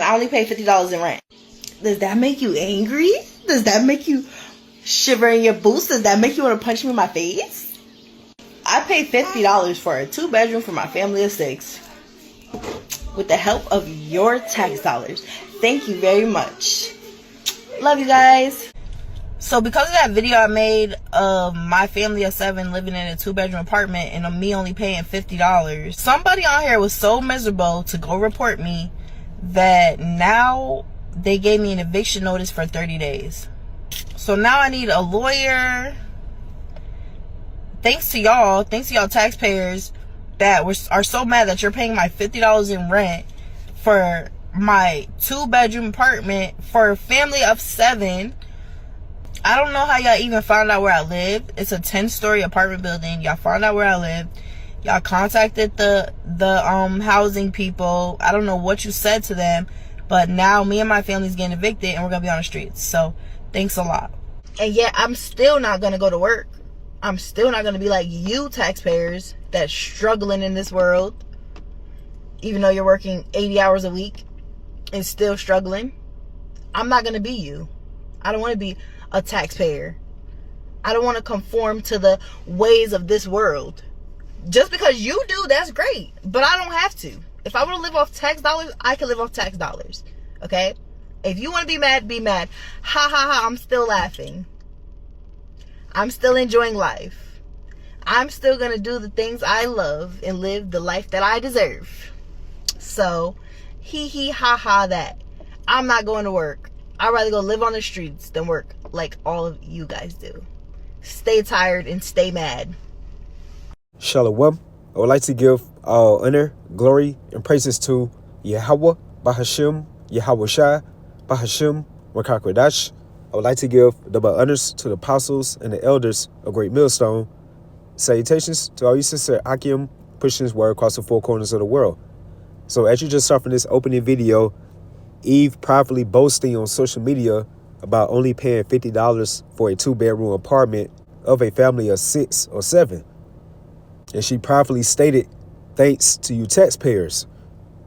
I only pay $50 in rent. Does that make you angry? Does that make you shiver in your boots? Does that make you want to punch me in my face? I pay $50 for a 2-bedroom for my family of 6 with the help of your tax dollars. Thank you very much. Love you guys. So because of that video I made of my family of 7 living in a 2-bedroom apartment and me only paying $50, somebody on here was so miserable to go report me that now they gave me an eviction notice for 30 days. So now I need a lawyer. Thanks to y'all taxpayers that are so mad that you're paying my $50 in rent for my 2-bedroom apartment for a family of 7. I don't know how y'all even found out where I live. It's a 10-story apartment building. Y'all found out where I live. Y'all contacted the housing people. I don't know what you said to them, but now me and my family's getting evicted and we're gonna be on the streets. So thanks a lot. And yet I'm still not gonna go to work. I'm still not gonna be like you taxpayers that's struggling in this world, even though you're working 80 hours a week and still struggling. I'm not gonna be you. I don't want to be a taxpayer. I don't want to conform to the ways of this world. Just because you do, that's great, but I don't have to. If I want to live off tax dollars, I can live off tax dollars. Okay? If you want to be mad, be mad. Ha ha ha, I'm still laughing. I'm still enjoying life. I'm still going to do the things I love and live the life that I deserve. So, hee hee ha ha that. I'm not going to work. I'd rather go live on the streets than work like all of you guys do. Stay tired and stay mad. Shalom. I would like to give all honor, glory, and praises to Yahweh, Bahashim, Yahweh Shai, Bahashim, Wakakwadash. I would like to give double honors to the apostles and the elders of Great Millstone. Salutations to all you sincere Akim pushing his word across the 4 corners of the world. So as you just saw from this opening video, Eve privately boasting on social media about only paying $50 for a 2-bedroom apartment of a family of 6 or 7. And she privately stated, thanks to you taxpayers,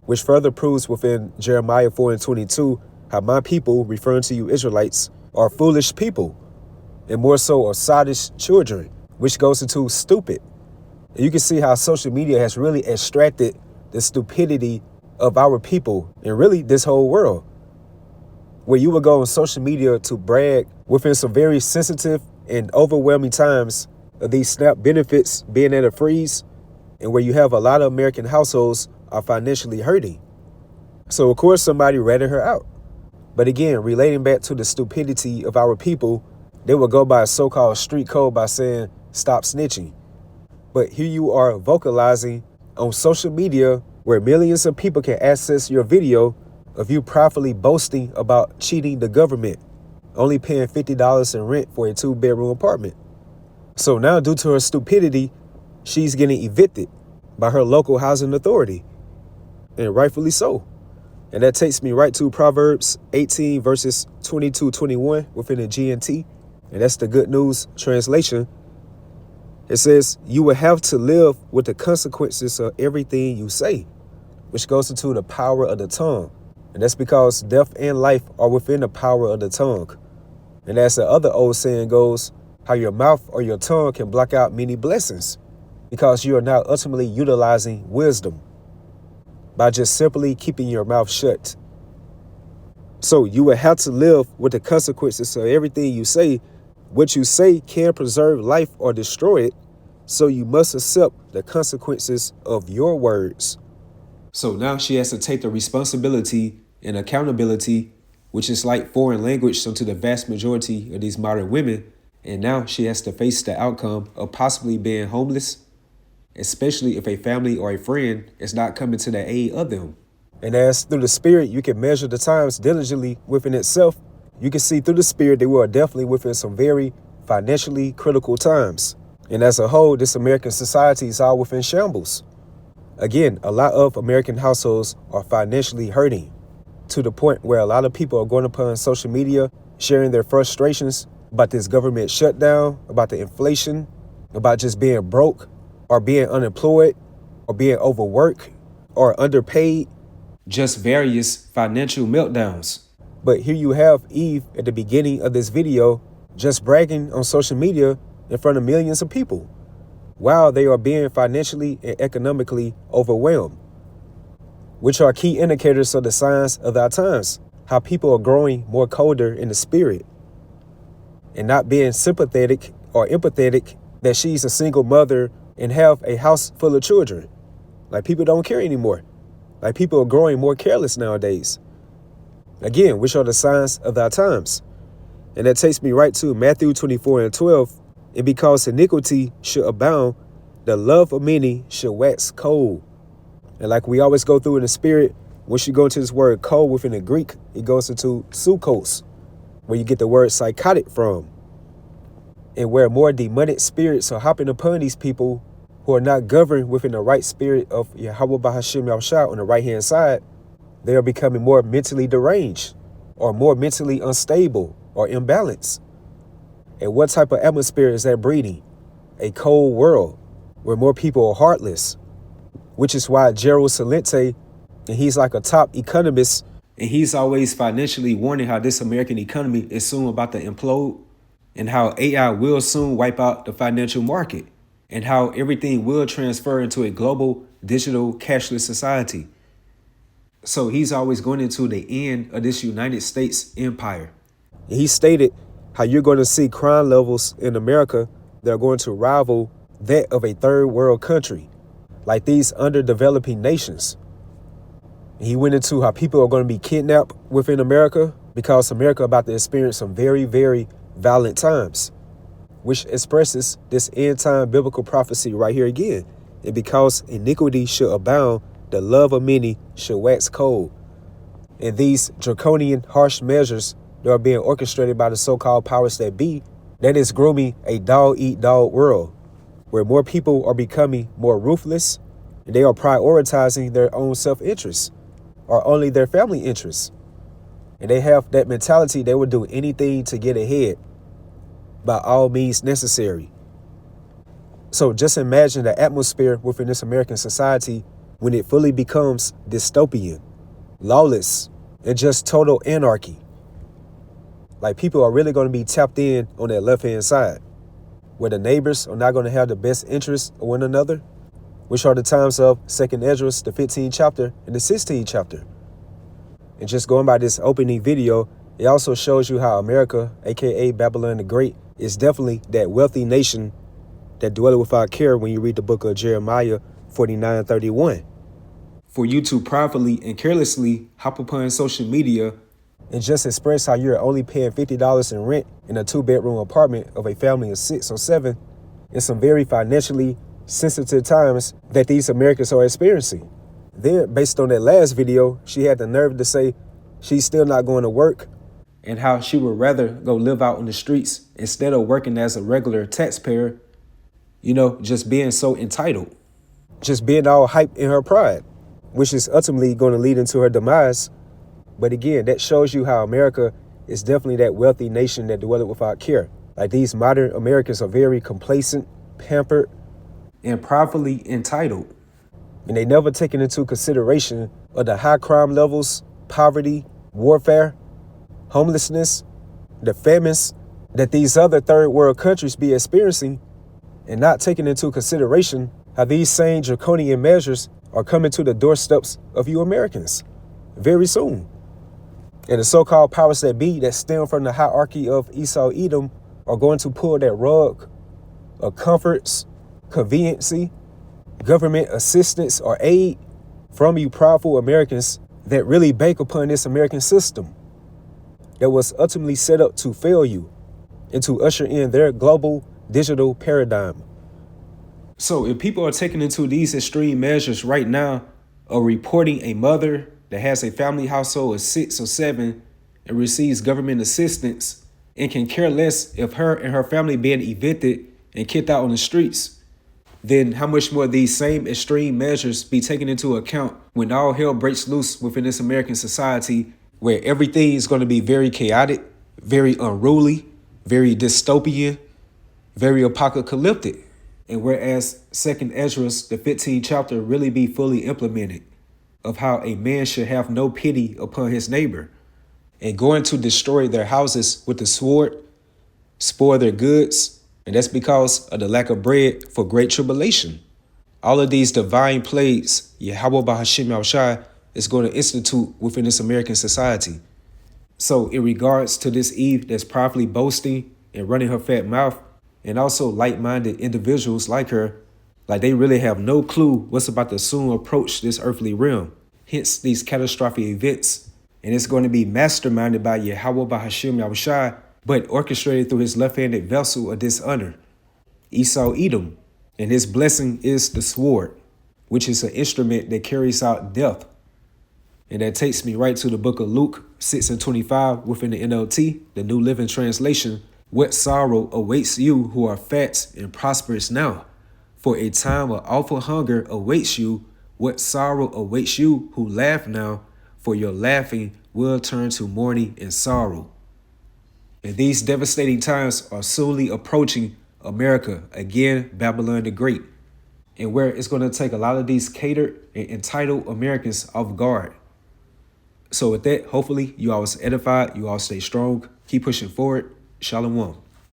which further proves within Jeremiah 4:22 how my people, referring to you Israelites, are foolish people, and more so are sottish children, which goes into stupid. And you can see how social media has really extracted the stupidity of our people and really this whole world, where you would go on social media to brag within some very sensitive and overwhelming times of these SNAP benefits being at a freeze, and where you have a lot of American households are financially hurting. So of course somebody ratted her out. But again, relating back to the stupidity of our people, they would go by a so-called street code by saying, stop snitching. But here you are vocalizing on social media where millions of people can access your video of you properly boasting about cheating the government, only paying $50 in rent for a 2-bedroom apartment. So now, due to her stupidity, she's getting evicted by her local housing authority, and rightfully so. And that takes me right to Proverbs 18 verses 22-21 within the GNT, and that's the Good News translation. It says, you will have to live with the consequences of everything you say, which goes into the power of the tongue. And that's because death and life are within the power of the tongue. And as the other old saying goes, how your mouth or your tongue can block out many blessings, because you are now ultimately utilizing wisdom by just simply keeping your mouth shut. So you will have to live with the consequences of everything you say. What you say can preserve life or destroy it, so you must accept the consequences of your words. So now she has to take the responsibility and accountability, which is like foreign language to the vast majority of these modern women. And now she has to face the outcome of possibly being homeless, especially if a family or a friend is not coming to the aid of them. And as through the spirit, you can measure the times diligently within itself, you can see through the spirit that we are definitely within some very financially critical times. And as a whole, this American society is all within shambles. Again, a lot of American households are financially hurting to the point where a lot of people are going upon social media, sharing their frustrations about this government shutdown, about the inflation, about just being broke or being unemployed or being overworked or underpaid. just various financial meltdowns. But here you have Eve at the beginning of this video just bragging on social media in front of millions of people while they are being financially and economically overwhelmed, which are key indicators of the signs of our times, how people are growing more colder in the spirit and not being sympathetic or empathetic that she's a single mother and have a house full of children. Like, people don't care anymore. Like, people are growing more careless nowadays. Again, which are the signs of our times. And that takes me right to Matthew 24:12. And because iniquity should abound, the love of many should wax cold. And like we always go through in the spirit, once you go into this word cold within the Greek, it goes into sukos, where you get the word psychotic from. And where more demonic spirits are hopping upon these people who are not governed within the right spirit of Yahweh Bahashim Yahushua on the right-hand side, they are becoming more mentally deranged or more mentally unstable or imbalanced. And what type of atmosphere is that breeding? A cold world where more people are heartless, which is why Gerald Salente, and he's like a top economist, and he's always financially warning how this American economy is soon about to implode and how AI will soon wipe out the financial market and how everything will transfer into a global digital cashless society. So he's always going into the end of this United States empire. He stated how you're going to see crime levels in America that are going to rival that of a third world country, like these underdeveloping nations. He went into how people are going to be kidnapped within America because America about to experience some very, very violent times, which expresses this end time biblical prophecy right here again. And because iniquity should abound, the love of many should wax cold. And these draconian, harsh measures that are being orchestrated by the so-called powers that be, that is grooming a dog-eat-dog world, where more people are becoming more ruthless, and they are prioritizing their own self-interest or only their family interests. And they have that mentality they will do anything to get ahead by all means necessary. So just imagine the atmosphere within this American society when it fully becomes dystopian, lawless, and just total anarchy. Like, people are really going to be tapped in on that left-hand side, where the neighbors are not going to have the best interests of one another, which are the times of 2nd Esdras, the 15th chapter, and the 16th chapter. And just going by this opening video, it also shows you how America, aka Babylon the Great, is definitely that wealthy nation that dwelleth without care when you read the book of Jeremiah 49:31. For you to pridefully and carelessly hop upon social media and just express how you're only paying $50 in rent in a 2-bedroom apartment of a family of 6 or 7 in some very financially sensitive times that these Americans are experiencing. Then, based on that last video, she had the nerve to say she's still not going to work and how she would rather go live out on the streets instead of working as a regular taxpayer, just being so entitled, just being all hyped in her pride, which is ultimately going to lead into her demise. But again, that shows you how America is definitely that wealthy nation that dwelleth without care. Like, these modern Americans are very complacent, pampered, and pridefully entitled. And they never taken into consideration of the high crime levels, poverty, warfare, homelessness, the famines that these other third world countries be experiencing, and not taking into consideration how these same draconian measures are coming to the doorsteps of you Americans very soon. And the so-called powers that be that stem from the hierarchy of Esau Edom are going to pull that rug of comforts, conveniency, government assistance or aid from you proudful Americans that really bank upon this American system that was ultimately set up to fail you and to usher in their global digital paradigm. So if people are taking into these extreme measures right now of reporting a mother that has a family household of 6 or 7 and receives government assistance and can care less if her and her family being evicted and kicked out on the streets, then how much more these same extreme measures be taken into account when all hell breaks loose within this American society, where everything is going to be very chaotic, very unruly, very dystopian, very apocalyptic. And whereas 2nd Esdras, the 15th chapter, really be fully implemented, of how a man should have no pity upon his neighbor, and going to destroy their houses with the sword, spoil their goods, and that's because of the lack of bread for great tribulation. All of these divine plagues, Yahweh Bahashim Yahushai is going to institute within this American society. So in regards to this Eve that's properly boasting and running her fat mouth, and also like-minded individuals like her, like they really have no clue what's about to soon approach this earthly realm. Hence these catastrophic events. And it's going to be masterminded by Yahweh Bahashim Yahushai, but orchestrated through his left-handed vessel of dishonor, Esau Edom. And his blessing is the sword, which is an instrument that carries out death. And that takes me right to the book of Luke 6:25 within the NLT, the New Living Translation. What sorrow awaits you who are fat and prosperous now? For a time of awful hunger awaits you. What sorrow awaits you who laugh now? For your laughing will turn to mourning and sorrow. And these devastating times are soonly approaching America, again, Babylon the Great, and where it's going to take a lot of these catered and entitled Americans off guard. So with that, hopefully you all was edified, you all stay strong, keep pushing forward. Shalom.